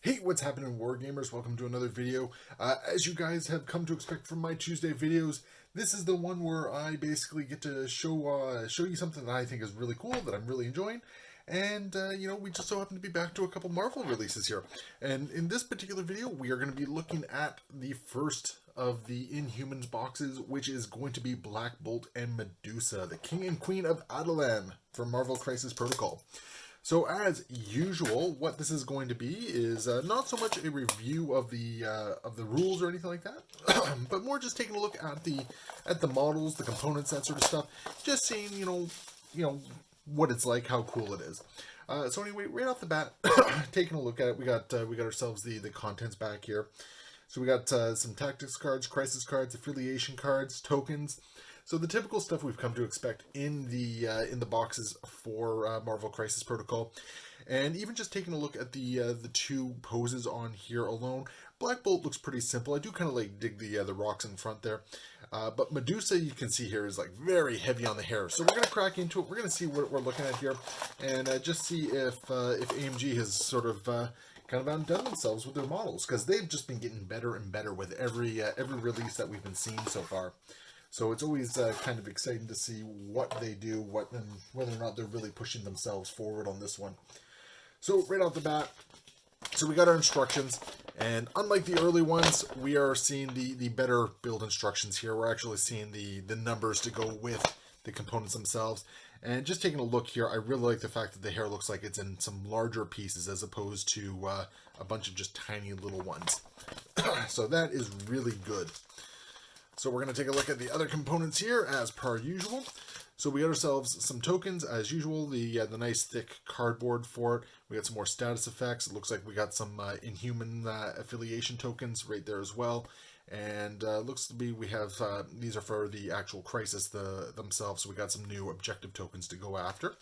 Hey, what's happening, Wargamers? Welcome to another video. As you guys have come to expect from my Tuesday videos, this is the one where I basically get to show you something that I think is really cool, that I'm really enjoying. And, we just so happen to be back to a couple Marvel releases here. And in this particular video, we are going to be looking at the first of the Inhumans boxes, which is going to be Blackbolt and Medusa, the King and Queen of Attilan from Marvel Crisis Protocol. So as usual, what this is going to be is not so much a review of the rules or anything like that, but more just taking a look at the models, the components, that sort of stuff. Just seeing, what it's like, how cool it is. So anyway, right off the bat, taking a look at it, we got ourselves the contents back here. So we got some tactics cards, crisis cards, affiliation cards, tokens. So the typical stuff we've come to expect in the boxes for Marvel Crisis Protocol, and even just taking a look at the two poses on here alone. Black Bolt looks pretty simple. I do kind of like dig the rocks in front there, but Medusa, you can see here, is like very heavy on the hair. So we're gonna crack into it. We're gonna see what we're looking at here, and just see if AMG has sort of kind of outdone themselves with their models, because they've just been getting better and better with every release that we've been seeing so far. So it's always kind of exciting to see what they do, and whether or not they're really pushing themselves forward on this one. So right off the bat, so we got our instructions, and unlike the early ones, we are seeing the better build instructions here. We're actually seeing the numbers to go with the components themselves. And just taking a look here, I really like the fact that the hair looks like it's in some larger pieces as opposed to a bunch of just tiny little ones. So that is really good. So we're going to take a look at the other components here as per usual. So we got ourselves some tokens as usual, the nice thick cardboard for it. We got some more status effects. It looks like we got some Inhuman affiliation tokens right there as well. And looks to be we have, these are for the actual crisis themselves. So we got some new objective tokens to go after.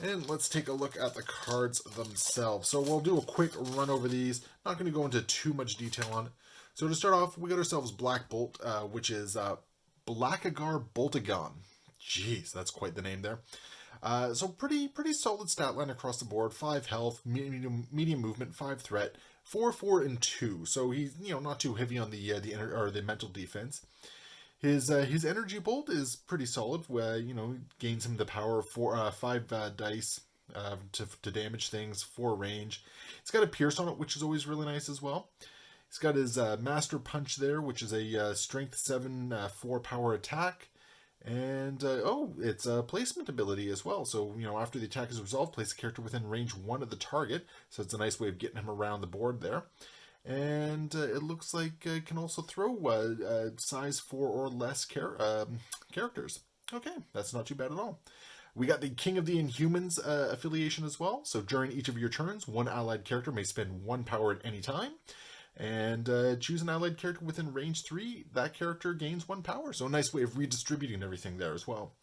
And let's take a look at the cards themselves. So we'll do a quick run over these. Not going to go into too much detail on it. So to start off, we got ourselves Blackbolt, which is Aegisbrand. Jeez, that's quite the name there. So pretty solid stat line across the board. 5 health, medium movement, 5 threat, 4, 4, and 2. So he's not too heavy on the mental defense. His energy bolt is pretty solid. Gains him the power of 5 dice to damage things, 4 range. It's got a pierce on it, which is always really nice as well. He's got his Master Punch there, which is a Strength 7 4 power attack. And, it's a placement ability as well. So, after the attack is resolved, place the character within range 1 of the target. So it's a nice way of getting him around the board there. And it looks like it can also throw size 4 or less characters. Okay, that's not too bad at all. We got the King of the Inhumans affiliation as well. So during each of your turns, one allied character may spend 1 power at any time. And choose an allied character within range 3. That character gains 1 power. So a nice way of redistributing everything there as well.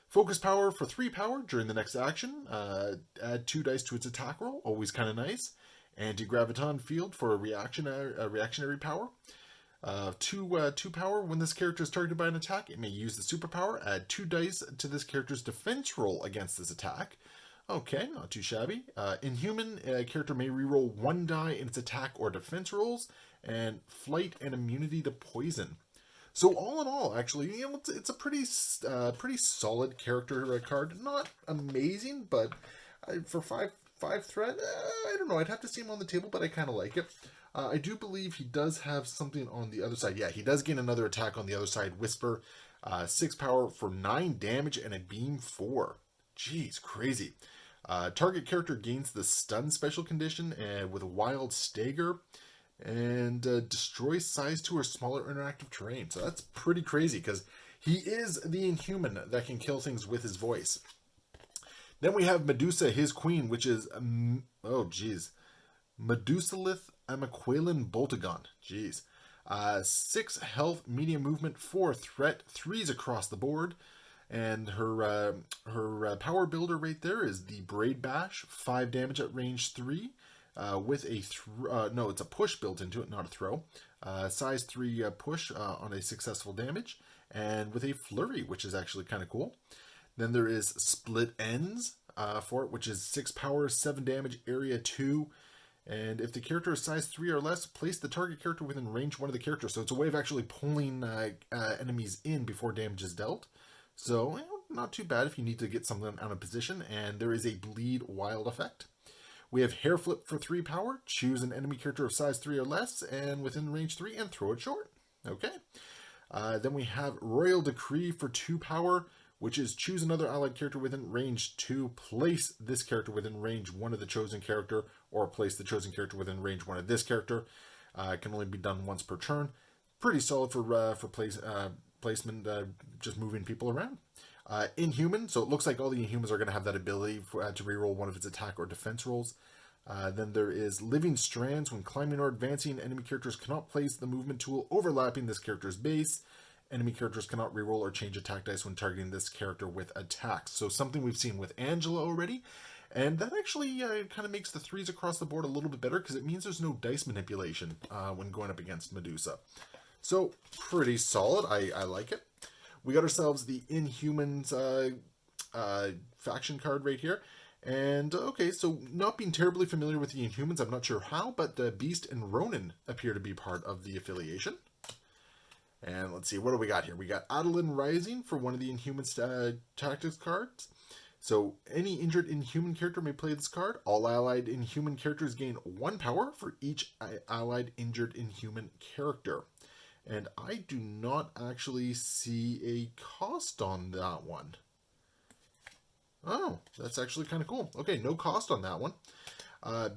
Focus power for 3 power during the next action. Add 2 dice to its attack roll. Always kind of nice. Anti-graviton field for a reactionary power. 2 power. When this character is targeted by an attack, it may use the superpower. Add 2 dice to this character's defense roll against this attack. Okay, not too shabby. Inhuman, a character may reroll 1 die in its attack or defense rolls, and flight and immunity to poison. So all in all, actually, it's a pretty solid character card. Not amazing, but for 5 threat, I don't know. I'd have to see him on the table, but I kind of like it. I do believe he does have something on the other side. Yeah, he does gain another attack on the other side. Whisper, 6 power for 9 damage and a beam 4. Jeez, crazy. Target character gains the stun special condition with a wild stagger, and destroys size 2 or smaller interactive terrain. So that's pretty crazy, because he is the Inhuman that can kill things with his voice. Then we have Medusa, his queen, which is, Medusalith Amaqualan Boltagon. Jeez. 6 health, medium movement, 4 threat, 3s across the board. And her power builder right there is the Braid Bash, 5 damage at range 3, with a it's a push built into it, not a throw. Size 3 push on a successful damage, and with a flurry, which is actually kind of cool. Then there is Split Ends for it, which is 6 power, 7 damage, area 2, And if the character is size 3 or less, place the target character within range 1 of the character. So it's a way of actually pulling enemies in before damage is dealt. So, you know, not too bad if you need to get something out of position. And there is a bleed wild effect. We have hair flip for 3 power. Choose an enemy character of size 3 or less and within range 3 and throw it short. Okay. Then we have Royal Decree for 2 power, which is choose another allied character within range 2, place this character within range 1 of the chosen character, or place the chosen character within range 1 of this character. It can only be done once per turn. Pretty solid for placement, just moving people around. Inhuman, so it looks like all the Inhumans are going to have that ability to reroll one of its attack or defense rolls. Then there is Living Strands. When climbing or advancing, enemy characters cannot place the movement tool overlapping this character's base. Enemy characters cannot reroll or change attack dice when targeting this character with attacks. So something we've seen with Angela already. And that actually kind of makes the 3s across the board a little bit better because it means there's no dice manipulation when going up against Medusa. So pretty solid. I like it. We got ourselves the Inhumans faction card right here. And, okay, so not being terribly familiar with the Inhumans, I'm not sure how, but Beast and Ronin appear to be part of the affiliation. And let's see, what do we got here? We got Attilan Rising for one of the Inhumans tactics cards. So any injured Inhuman character may play this card. All allied Inhuman characters gain 1 power for each allied injured Inhuman character. And I do not actually see a cost on that one. Oh, that's actually kind of cool. Okay, no cost on that one.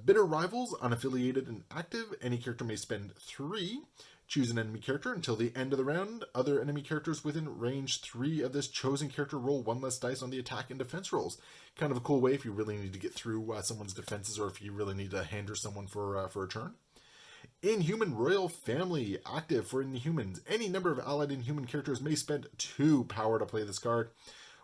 Bitter Rivals, unaffiliated and active. Any character may spend 3. Choose an enemy character until the end of the round. Other enemy characters within range 3 of this chosen character roll 1 less dice on the attack and defense rolls. Kind of a cool way if you really need to get through someone's defenses or if you really need to hinder someone for a turn. Inhuman Royal Family, active for Inhumans. Any number of allied Inhuman characters may spend 2 power to play this card.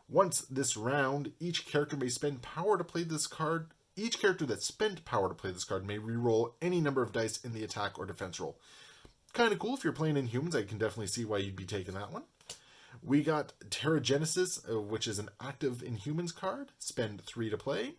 Once this round, each character may spend power to play this card. Each character that spent power to play this card may reroll any number of dice in the attack or defense roll. Kind of cool. If you're playing Inhumans, I can definitely see why you'd be taking that one. We got Terrigenesis, which is an active Inhumans card. Spend 3 to play.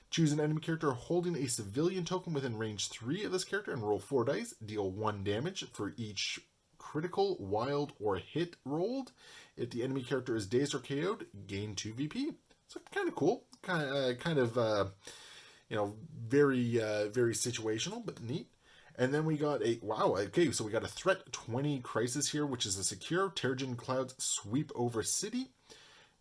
Choose an enemy character holding a civilian token within range 3 of this character and roll 4 dice. Deal 1 damage for each critical, wild, or hit rolled. If the enemy character is dazed or KO'd, gain 2 VP. So kind of cool. Kind of you know, very situational, but neat. And then we got a, wow, okay, so we got a Threat 20 Crisis here, which is a secure Terrigen Clouds sweep over city.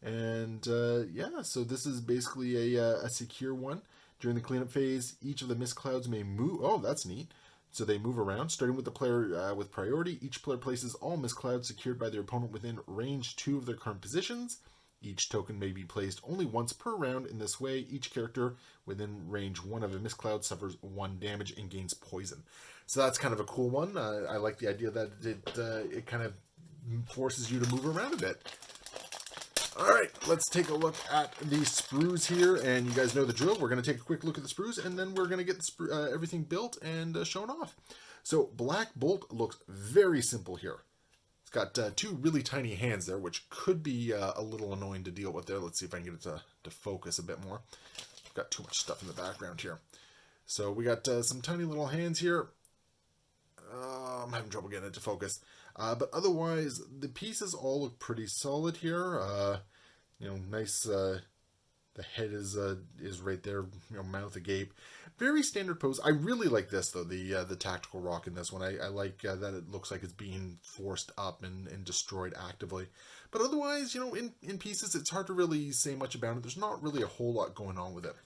And yeah, so this is basically a secure one. During the cleanup phase, each of the mist clouds may move. Oh, that's neat. So they move around. Starting with the player with priority, each player places all mist clouds secured by their opponent within range 2 of their current positions. Each token may be placed only once per round. In this way, each character within range 1 of a mist cloud suffers 1 damage and gains poison. So that's kind of a cool one. I like the idea that it kind of forces you to move around a bit. All right, let's take a look at the sprues here, and you guys know the drill. We're going to take a quick look at the sprues, and then we're going to get the everything built and shown off. So Blackbolt looks very simple here. It's got 2 really tiny hands there, which could be a little annoying to deal with there. Let's see if I can get it to focus a bit more. I've got too much stuff in the background here. So we got some tiny little hands here. I'm having trouble getting it to focus. But otherwise, the pieces all look pretty solid here. You know, nice. The head is right there. You know, mouth agape. Very standard pose. I really like this though. The tactical rock in this one. I like that it looks like it's being forced up and destroyed actively. But otherwise, you know, in pieces, it's hard to really say much about it. There's not really a whole lot going on with it.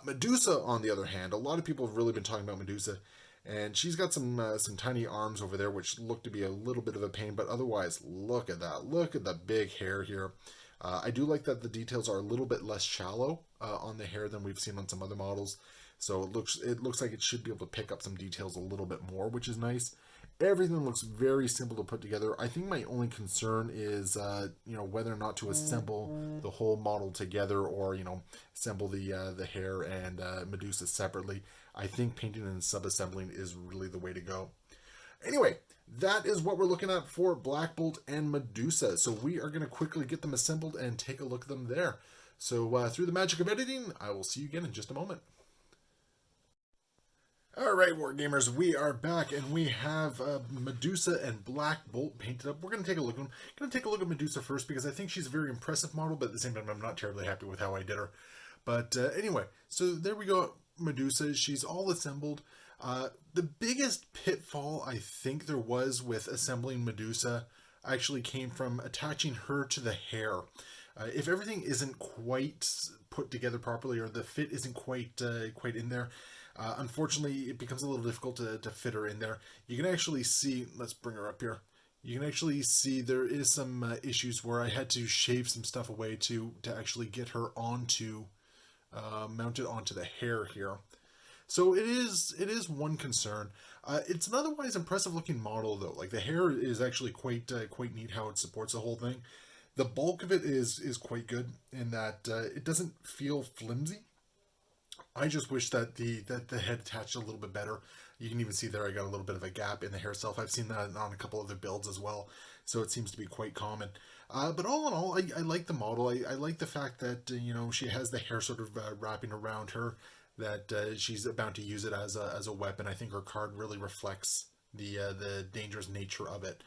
Medusa, on the other hand, a lot of people have really been talking about Medusa. And she's got some tiny arms over there, which look to be a little bit of a pain. But otherwise, look at that. Look at the big hair here. I do like that the details are a little bit less shallow on the hair than we've seen on some other models. So it looks like it should be able to pick up some details a little bit more, which is nice. Everything looks very simple to put together. I think my only concern is, you know, whether or not to assemble the whole model together, or, you know, assemble the hair and Medusa separately. I think painting and subassembling is really the way to go. Anyway, that is what we're looking at for Blackbolt and Medusa. So we are going to quickly get them assembled and take a look at them there. So through the magic of editing, I will see you again in just a moment. Alright, Wargamers, we are back, and we have Medusa and Blackbolt painted up. We're going to take a look at them. I'm going to take a look at Medusa first, because I think she's a very impressive model, but at the same time, I'm not terribly happy with how I did her. But anyway, so there we go, Medusa. She's all assembled. The biggest pitfall I think there was with assembling Medusa actually came from attaching her to the hair. If everything isn't quite put together properly, or the fit isn't quite in there, unfortunately, it becomes a little difficult to fit her in there. You can actually see, let's bring her up here. You can actually see there is some issues where I had to shave some stuff away to actually get her onto, mounted onto the hair here. So it is one concern. It's an otherwise impressive looking model though. Like the hair is actually quite neat how it supports the whole thing. The bulk of it is quite good in that it doesn't feel flimsy. I just wish that the head attached a little bit better. You can even see there I got a little bit of a gap in the hair itself. I've seen that on a couple other builds as well, so it seems to be quite common. But all in all, I like the model. I like the fact that you know, she has the hair sort of wrapping around her, that she's about to use it as a weapon. I think her card really reflects the dangerous nature of it.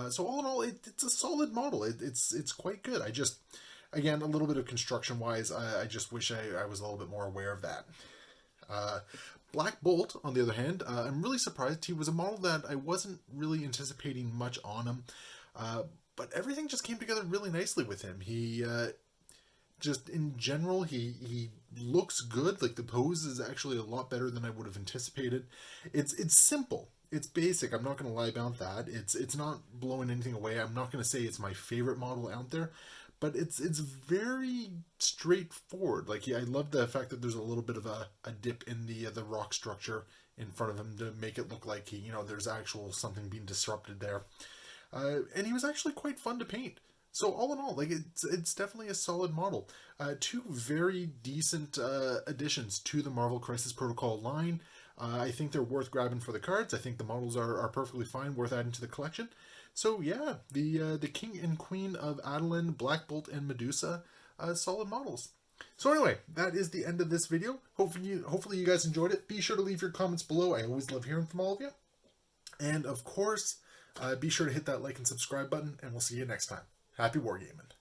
So all in all, it's a solid model. It's quite good. I just, again, a little bit of construction-wise, I just wish I was a little bit more aware of that. Blackbolt, on the other hand, I'm really surprised. He was a model that I wasn't really anticipating much on him, but everything just came together really nicely with him. He, just in general, he looks good. Like the pose is actually a lot better than I would have anticipated. It's simple. It's basic. I'm not going to lie about that. It's not blowing anything away. I'm not going to say it's my favorite model out there, but it's very straightforward. Like, yeah, I love the fact that there's a little bit of a dip in the rock structure in front of him to make it look like there's actual something being disrupted there. And he was actually quite fun to paint. So all in all, like it's definitely a solid model. Two very decent additions to the Marvel Crisis Protocol line. I think they're worth grabbing for the cards. I think the models are perfectly fine, worth adding to the collection. So yeah, the King and Queen of Attilan, Blackbolt and Medusa, solid models. So anyway, that is the end of this video. Hopefully you guys enjoyed it. Be sure to leave your comments below. I always love hearing from all of you. And of course, be sure to hit that like and subscribe button, and we'll see you next time. Happy wargaming.